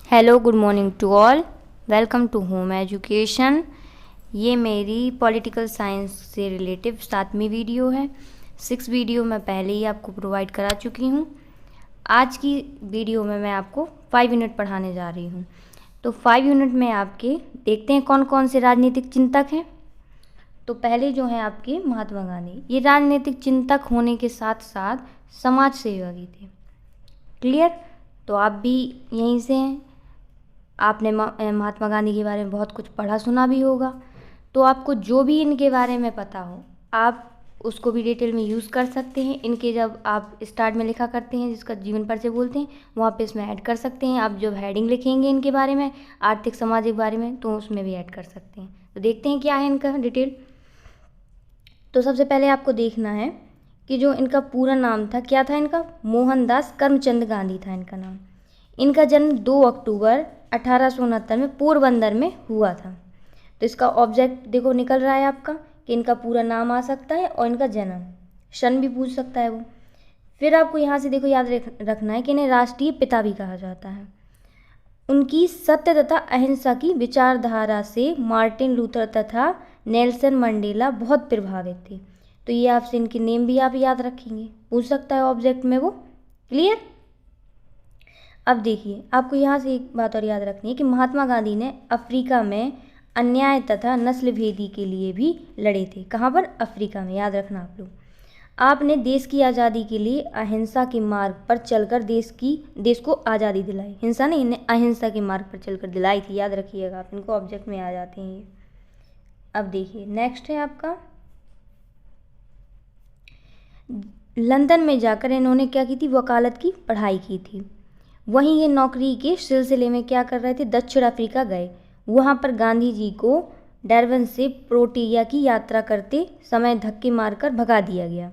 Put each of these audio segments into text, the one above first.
Hello, good morning to all. Welcome to Home Education. ये मेरी political science से relative 7वीं वीडियो है। 6 वीडियो मैं पहले ही आपको प्रोवाइड करा चुकी हूँ। आज की वीडियो में मैं आपको 5 यूनिट पढ़ाने जा रही हूँ। तो 5 यूनिट में आपके देखते हैं कौन कौन से राजनीतिक चिंतक हैं। तो पहले जो हैं आपके महात्मा गांधी। ये राजनीतिक चिंतक होने के साथ साथ समाज सेवक थे। क्लियर? तो आप भी यहीं से हैं। आपने महात्मा गांधी के बारे में बहुत कुछ पढ़ा सुना भी होगा। तो आपको जो भी इनके बारे में पता हो आप उसको भी डिटेल में यूज़ कर सकते हैं। इनके जब आप स्टार्ट में लिखा करते हैं जिसका जीवन परिचय बोलते हैं वहाँ पे इसमें ऐड कर सकते हैं। आप जब हेडिंग लिखेंगे इनके बारे में आर्थिक सामाजिक बारे में तो उसमें भी ऐड कर सकते हैं। तो देखते हैं क्या है इनका डिटेल। तो सबसे पहले आपको देखना है कि जो इनका पूरा नाम था क्या था। इनका मोहनदास करमचंद गांधी था इनका नाम। इनका जन्म 2 अक्टूबर 1869 में पोरबंदर में हुआ था। तो इसका ऑब्जेक्ट देखो निकल रहा है आपका कि इनका पूरा नाम आ सकता है और इनका जन्म सन भी पूछ सकता है वो। फिर आपको यहाँ से देखो याद रखना है कि इन्हें राष्ट्रीय पिता भी कहा जाता है। उनकी सत्य तथा अहिंसा की विचारधारा से मार्टिन लूथर तथा नेल्सन मंडेला बहुत प्रभावित थे। तो ये आपसे इनके नेम भी आप याद रखेंगे, पूछ सकता है ऑब्जेक्ट में वो। क्लियर? अब देखिए आपको यहाँ से एक बात और याद रखनी है कि महात्मा गांधी ने अफ्रीका में अन्याय तथा नस्ल भेदी के लिए भी लड़े थे। कहाँ पर? अफ्रीका में। याद रखना आप लोग। आपने देश की आज़ादी के लिए अहिंसा के मार्ग पर चलकर देश को आज़ादी दिलाई। हिंसा नहीं, इन्हें अहिंसा के मार्ग पर चलकर दिलाई थी। याद रखिएगा आप, इनको ऑब्जेक्ट में आ जाते हैं ये। अब देखिए नेक्स्ट है आपका लंदन में जाकर इन्होंने क्या की थी, वकालत की पढ़ाई की थी। वहीं ये नौकरी के सिलसिले में क्या कर रहे थे, दक्षिण अफ्रीका गए। वहाँ पर गांधी जी को डरबन से प्रोटिया की यात्रा करते समय धक्के मारकर भगा दिया गया।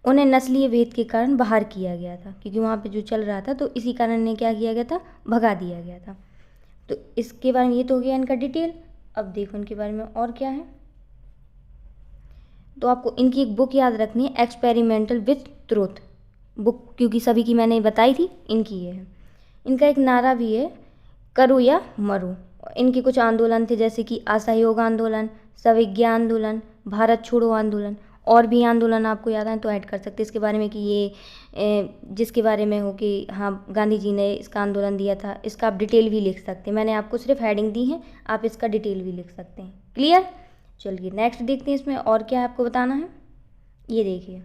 उन्हें नस्लीय भेद के कारण बाहर किया गया था क्योंकि वहाँ पे जो चल रहा था तो इसी कारण ने क्या किया गया था, भगा दिया गया था। तो इसके बारे में ये तो हो गया इनका डिटेल। अब देखो इनके बारे में और क्या है। तो आपको इनकी एक बुक याद रखनी है, एक्सपेरिमेंटल विथ ट्रूथ बुक, क्योंकि सभी की मैंने बताई थी इनकी ये है। इनका एक नारा भी है, करो या मरो। इनके कुछ आंदोलन थे जैसे कि असहयोग आंदोलन, सविज्ञा आंदोलन, भारत छोड़ो आंदोलन। और भी आंदोलन आपको याद है तो ऐड कर सकते हैं इसके बारे में कि ये जिसके बारे में हो कि हाँ गांधी जी ने इसका आंदोलन दिया था। इसका आप डिटेल भी लिख सकते हैं। मैंने आपको सिर्फ हेडिंग दी है, आप इसका डिटेल भी लिख सकते हैं। क्लियर? चलिए नेक्स्ट देखते हैं इसमें और क्या आपको बताना है। ये देखिए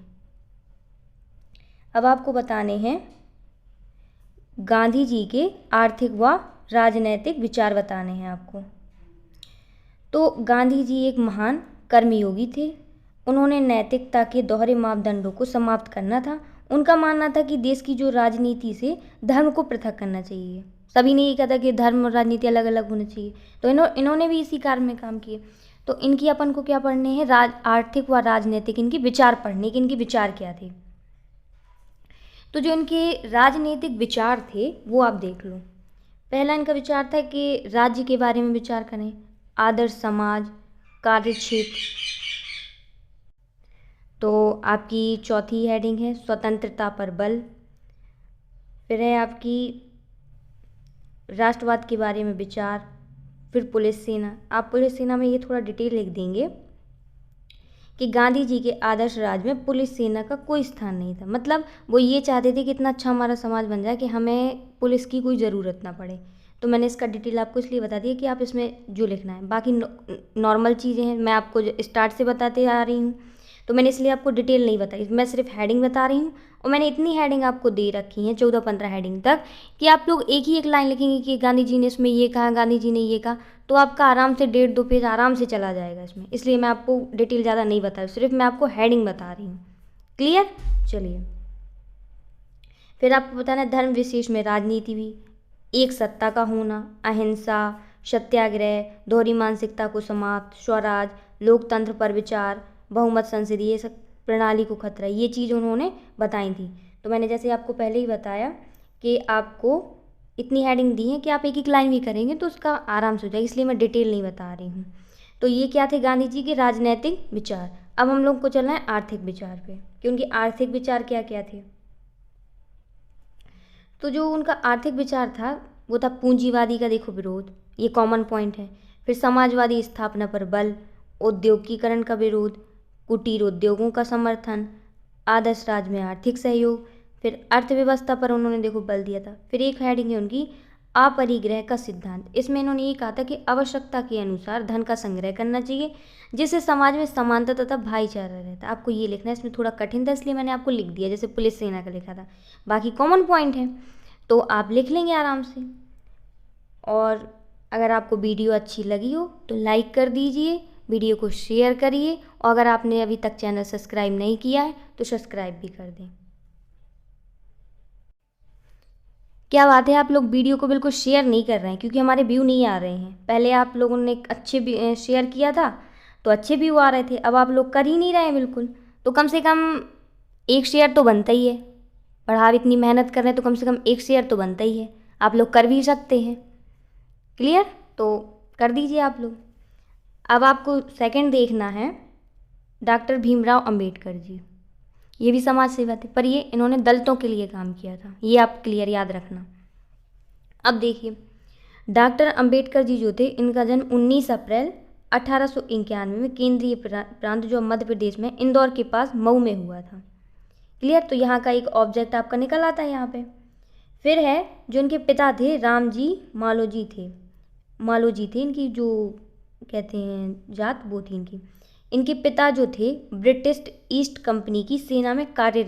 अब आपको बताने हैं गांधी जी के आर्थिक व राजनैतिक विचार बताने हैं आपको। तो गांधी जी एक महान कर्मयोगी थे। उन्होंने नैतिकता के दोहरे मापदंडों को समाप्त करना था। उनका मानना था कि देश की जो राजनीति से धर्म को पृथक करना चाहिए। सभी ने ये कहा था कि धर्म और राजनीति अलग अलग होनी चाहिए। तो इन्होंने भी इसी कार्य में काम किए। तो इनकी अपन को क्या पढ़ने हैं, आर्थिक व राजनीतिक इनके विचार पढ़ने कि इनके विचार क्या थे। तो जो इनके राजनीतिक विचार थे वो आप देख लो। पहला इनका विचार था कि राज्य के बारे में विचार करें, आदर्श समाज, कार्यक्षेत्र। तो आपकी चौथी हेडिंग है स्वतंत्रता पर बल। फिर है आपकी राष्ट्रवाद के बारे में विचार। फिर पुलिस सेना। आप पुलिस सेना में ये थोड़ा डिटेल लिख देंगे कि गांधी जी के आदर्श राज में पुलिस सेना का कोई स्थान नहीं था। मतलब वो ये चाहते थे कि इतना अच्छा हमारा समाज बन जाए कि हमें पुलिस की कोई ज़रूरत ना पड़े। तो मैंने इसका डिटेल आपको इसलिए बता दिया कि आप इसमें जो लिखना है। बाकी नॉर्मल चीज़ें हैं, मैं आपको स्टार्ट से बताते आ रही हूँ तो मैंने इसलिए आपको डिटेल नहीं बताई। मैं सिर्फ हेडिंग बता रही हूँ और मैंने इतनी हेडिंग आपको दे रखी हैं 14-15 हेडिंग तक कि आप लोग एक लाइन लिखेंगे कि गांधी जी ने इसमें ये कहा, गांधी जी ने ये कहा, तो आपका आराम से 1.5-2 पेज आराम से चला जाएगा इसमें। इसलिए मैं आपको डिटेल ज़्यादा नहीं बता रही, सिर्फ मैं आपको हेडिंग बता रही हूँ। क्लियर? चलिए फिर आपको बताना है धर्म विशेष में राजनीति भी, एक सत्ता का होना, अहिंसा, सत्याग्रह, दोहरी मानसिकता को समाप्त, स्वराज, लोकतंत्र पर विचार, बहुमत संसदीय प्रणाली को खतरा। ये चीज़ उन्होंने बताई थी। तो मैंने जैसे आपको पहले ही बताया कि आपको इतनी हेडिंग दी है कि आप एक लाइन भी करेंगे तो उसका आराम से हो जाएगा, इसलिए मैं डिटेल नहीं बता रही हूँ। तो ये क्या थे गांधी जी के राजनीतिक विचार। अब हम लोग को चलना है आर्थिक विचार पे कि उनके आर्थिक विचार क्या क्या थे। तो जो उनका आर्थिक विचार था वो था पूंजीवादी का देखो विरोध, ये कॉमन पॉइंट है। फिर समाजवादी स्थापना पर बल, औद्योगिकरण का विरोध, कुटीर उद्योगों का समर्थन, आदर्श राज्य में आर्थिक सहयोग, फिर अर्थव्यवस्था पर उन्होंने देखो बल दिया था। फिर एक हेडिंग है उनकी अपरिग्रह का सिद्धांत। इसमें इन्होंने ये कहा था कि आवश्यकता के अनुसार धन का संग्रह करना चाहिए जिससे समाज में समानता तथा भाईचारा रहता है। आपको ये लिखना है, इसमें थोड़ा कठिन था इसलिए मैंने आपको लिख दिया, जैसे पुलिस सेना का लिखा था। बाकी कॉमन पॉइंट है तो आप लिख लेंगे आराम से। और अगर आपको वीडियो अच्छी लगी हो तो लाइक कर दीजिए, वीडियो को शेयर करिए, और अगर आपने अभी तक चैनल सब्सक्राइब नहीं किया है तो सब्सक्राइब भी कर दें। क्या बात है, आप लोग वीडियो को बिल्कुल शेयर नहीं कर रहे हैं क्योंकि हमारे व्यू नहीं आ रहे हैं। पहले आप लोगों ने अच्छे शेयर किया था तो अच्छे व्यू आ रहे थे, अब आप लोग कर ही नहीं रहे हैं बिल्कुल। तो कम से कम एक शेयर तो बनता ही है, पढ़ा इतनी मेहनत कर रहे हैं तो कम से कम एक शेयर तो बनता ही है। आप लोग कर भी सकते हैं, क्लियर? तो कर दीजिए आप लोग। अब आपको सेकंड देखना है डॉक्टर भीमराव अंबेडकर जी। ये भी समाज सेवा थे पर ये इन्होंने दलितों के लिए काम किया था, ये आप क्लियर याद रखना। अब देखिए डॉक्टर अंबेडकर जी जो थे, इनका जन्म 19 अप्रैल 1891 में केंद्रीय प्रांत जो मध्य प्रदेश में इंदौर के पास मऊ में हुआ था। क्लियर? तो यहाँ का एक ऑब्जेक्ट आपका निकल आता है यहाँ पे। फिर है जो इनके पिता थे रामजी मालोजी थे, इनकी जो कहते हैं जात वो थी इनकी। इनके पिता जो थे ब्रिटिश ईस्ट कंपनी की सेना में कार्य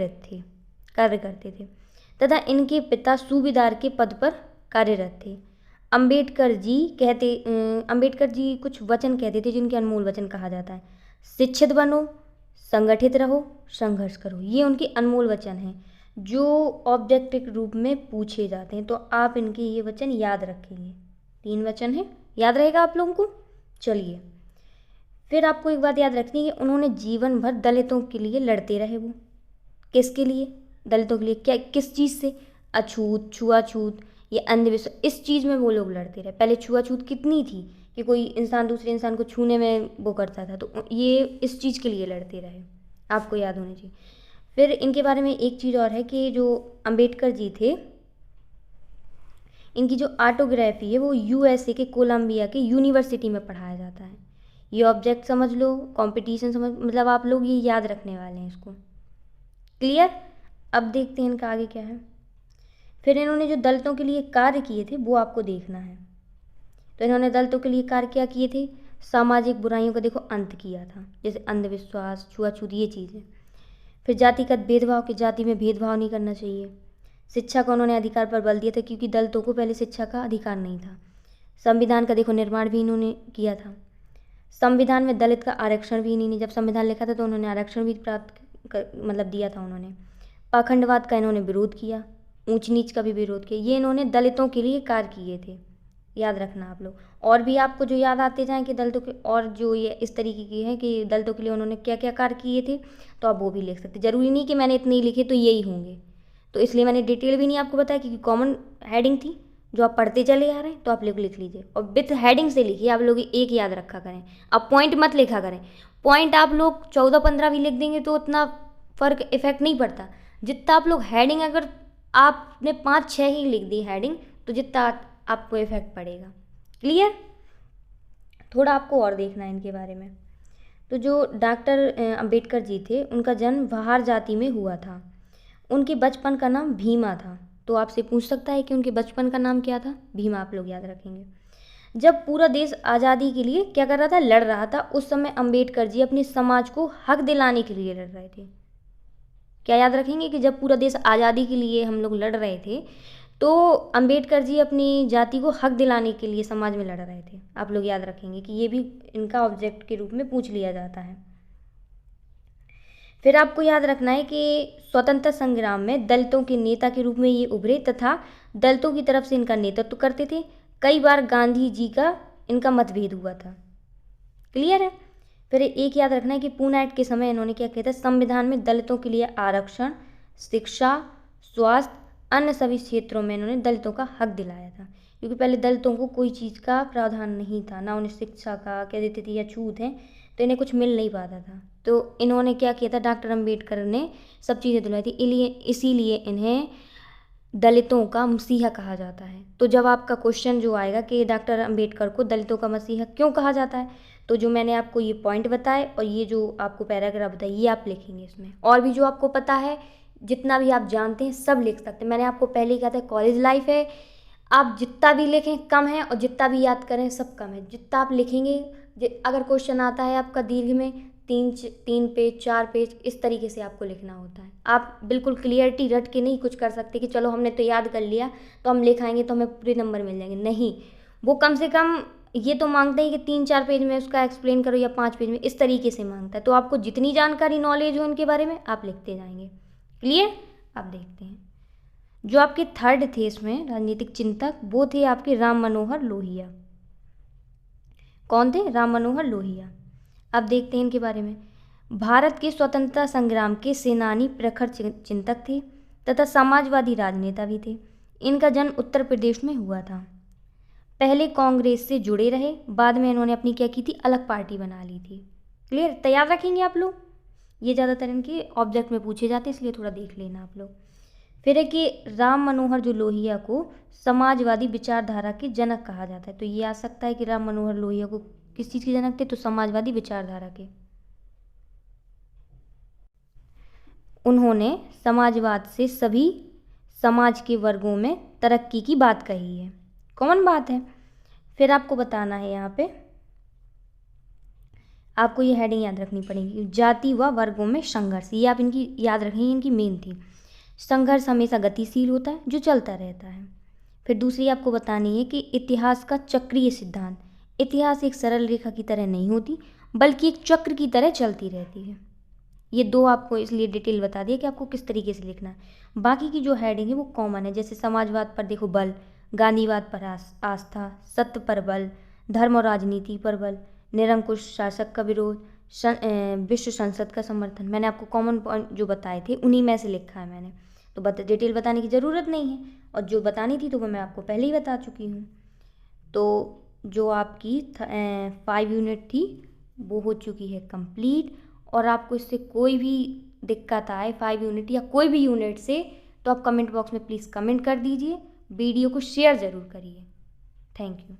करते थे तथा इनके पिता सूबेदार के पद पर कार्यरत थे। अंबेडकर जी कुछ वचन कहते थे जिनके अनमोल वचन कहा जाता है, शिक्षित बनो, संगठित रहो, संघर्ष करो। ये उनके अनमोल वचन हैं जो ऑब्जेक्टिव रूप में पूछे जाते हैं, तो आप इनके ये वचन याद रखेंगे। 3 वचन हैं, याद रहेगा आप लोगों को। चलिए फिर आपको एक बात याद रखनी है कि उन्होंने जीवन भर दलितों के लिए लड़ते रहे। वो किसके लिए? दलितों के लिए। क्या, किस चीज़ से? अछूत, छुआछूत, ये अंधविश्वास, इस चीज़ में वो लोग लड़ते रहे। पहले छुआछूत कितनी थी कि कोई इंसान दूसरे इंसान को छूने में वो करता था, तो ये इस चीज़ के लिए लड़ते रहे, आपको याद होनी चाहिए। फिर इनके बारे में एक चीज़ और है कि जो अंबेडकर जी थे, इनकी जो ऑटोग्राफी है वो यूएसए के कोलंबिया के यूनिवर्सिटी में पढ़ाया जाता है। ये ऑब्जेक्ट समझ लो, कंपटीशन समझ, मतलब आप लोग ये याद रखने वाले हैं इसको। क्लियर? अब देखते हैं इनका आगे क्या है। फिर इन्होंने जो दलितों के लिए कार्य किए थे वो आपको देखना है। तो इन्होंने दलितों के लिए कार्य क्या किए थे? सामाजिक बुराइयों का देखो अंत किया था, जैसे अंधविश्वास, छुआछूत, ये चीज़ें। फिर जातिगत भेदभाव, कि जाति में भेदभाव नहीं करना चाहिए। शिक्षा का उन्होंने अधिकार पर बल दिया था क्योंकि दलितों को पहले शिक्षा का अधिकार नहीं था। संविधान का देखो निर्माण भी इन्होंने किया था। संविधान में दलित का आरक्षण भी इन्हीं ने, जब संविधान लिखा था तो उन्होंने आरक्षण भी मतलब दिया था उन्होंने। पाखंडवाद का इन्होंने विरोध किया, ऊंच नीच का भी विरोध किया। ये इन्होंने दलितों के लिए कार्य किए थे, याद रखना आप लोग। और भी आपको जो याद आते जाएं कि दलितों के, और जो ये इस तरीके की है कि दलितों के लिए उन्होंने क्या क्या कार्य किए थे, तो आप वो भी लिख सकते। ज़रूरी नहीं कि मैंने इतने ही लिखे तो यही होंगे, तो इसलिए मैंने डिटेल भी नहीं आपको बताया क्योंकि कॉमन हेडिंग थी जो आप पढ़ते चले आ रहे हैं, तो आप लोग लिख लीजिए और विथ हेडिंग से लिखिए। आप लोग एक याद रखा करें, अब पॉइंट मत लिखा करें। पॉइंट आप लोग 14-15 भी लिख देंगे तो उतना फ़र्क इफेक्ट नहीं पड़ता। जितना आप लोग हेडिंग, अगर आपने 5-6 ही लिख दी हेडिंग तो जितना आपको इफेक्ट पड़ेगा। क्लियर? थोड़ा आपको और देखना है इनके बारे में। तो जो डॉक्टर अंबेडकर जी थे, उनका जन्म वहार जाति में हुआ था। उनके बचपन का नाम भीमा था। तो आपसे पूछ सकता है कि उनके बचपन का नाम क्या था? भीमा, आप लोग याद रखेंगे। जब पूरा देश आज़ादी के लिए क्या कर रहा था? लड़ रहा था। उस समय अंबेडकर जी अपने समाज को हक दिलाने के लिए लड़ रहे थे। क्या याद रखेंगे कि जब पूरा देश आज़ादी के लिए हम लोग लड़ रहे थे तो अंबेडकर जी अपनी जाति को हक दिलाने के लिए समाज में लड़ रहे थे। आप लोग याद रखेंगे कि ये भी इनका ऑब्जेक्ट के रूप में पूछ लिया जाता है। फिर आपको याद रखना है कि स्वतंत्रता संग्राम में दलितों के नेता के रूप में ये उभरे तथा दलितों की तरफ से इनका नेतृत्व करते थे। कई बार गांधी जी का इनका मतभेद हुआ था। क्लियर है? फिर एक याद रखना है कि पूना एक्ट के समय इन्होंने क्या किया था? संविधान में दलितों के लिए आरक्षण, शिक्षा, स्वास्थ्य, अन्य सभी क्षेत्रों में इन्होंने दलितों का हक दिलाया था, क्योंकि पहले दलितों को कोई चीज़ का प्रावधान नहीं था, ना उन्हें शिक्षा का कह देते थे या छूत है, तो इन्हें कुछ मिल नहीं पाता था। तो इन्होंने क्या किया था? डॉक्टर अंबेडकर ने सब चीज़ें दिलवाई थी, इसीलिए इन्हें दलितों का मसीहा कहा जाता है। तो जब आपका क्वेश्चन जो आएगा कि डॉक्टर अंबेडकर को दलितों का मसीहा क्यों कहा जाता है, तो जो मैंने आपको ये पॉइंट बताए और ये जो आपको पैराग्राफ बताए ये आप लिखेंगे इसमें। और भी जो आपको पता है, जितना भी आप जानते हैं सब लिख सकते हैं। मैंने आपको पहले ही कहा था कॉलेज लाइफ है, आप जितना भी लिखें कम है और जितना भी याद करें सब कम है। जितना आप लिखेंगे, अगर क्वेश्चन आता है आपका दीर्घ में 3 पेज 4 पेज, इस तरीके से आपको लिखना होता है। आप बिल्कुल क्लियरिटी रट के नहीं कुछ कर सकते कि चलो हमने तो याद कर लिया तो हम लिखाएंगे तो हमें पूरे नंबर मिल जाएंगे। नहीं, वो कम से कम ये तो मांगते हैं कि 3-4 पेज में उसका एक्सप्लेन करो या 5 पेज में, इस तरीके से मांगता है। तो आपको जितनी जानकारी नॉलेज हो इनके बारे में आप लिखते जाएंगे। क्लियर? आप देखते हैं जो आपके थर्ड थे इसमें राजनीतिक चिंतक, वो थे आपके राम मनोहर लोहिया। कौन थे? राम मनोहर लोहिया। अब देखते हैं इनके बारे में। भारत के स्वतंत्रता संग्राम के सेनानी, प्रखर चिंतक थे तथा समाजवादी राजनेता भी थे। इनका जन्म उत्तर प्रदेश में हुआ था। पहले कांग्रेस से जुड़े रहे, बाद में इन्होंने अपनी क्या की थी, अलग पार्टी बना ली थी। क्लियर? तैयार रखेंगे आप लोग, ये ज़्यादातर इनके ऑब्जेक्ट में पूछे जाते हैं, इसलिए थोड़ा देख लेना आप लोग। फिर है कि राम मनोहर जो लोहिया को समाजवादी विचारधारा के जनक कहा जाता है। तो ये आ सकता है कि राम मनोहर लोहिया को किस चीज़ के जनक थे, तो समाजवादी विचारधारा के। उन्होंने समाजवाद से सभी समाज के वर्गों में तरक्की की बात कही है। कौन बात है? फिर आपको बताना है, यहाँ पे आपको ये हेडिंग याद रखनी पड़ेगी, जाति व वर्गों में संघर्ष। ये आप इनकी याद रखेंगे, इनकी मेन थी। संघर्ष हमेशा गतिशील होता है, जो चलता रहता है। फिर दूसरी आपको बतानी है कि इतिहास का चक्रीय सिद्धांत। इतिहास एक सरल रेखा की तरह नहीं होती, बल्कि एक चक्र की तरह चलती रहती है। ये दो आपको इसलिए डिटेल बता दिया कि आपको किस तरीके से लिखना है। बाकी की जो हेडिंग है वो कॉमन है, जैसे समाजवाद पर देखो बल, गांधीवाद पर आस्था, सत्य पर बल, धर्म और राजनीति पर बल, निरंकुश शासक का विरोध, विश्व संसद का समर्थन। मैंने आपको कॉमन पॉइंट जो बताए थे उन्हीं में से लिखा है मैंने, तो डिटेल बताने की ज़रूरत नहीं है। और जो बतानी थी तो वो मैं आपको पहले ही बता चुकी हूँ। तो जो आपकी 5 यूनिट थी वो हो चुकी है कंप्लीट। और आपको इससे कोई भी दिक्कत आए 5 यूनिट या कोई भी यूनिट से, तो आप कमेंट बॉक्स में प्लीज़ कमेंट कर दीजिए। वीडियो को शेयर ज़रूर करिए। Thank you.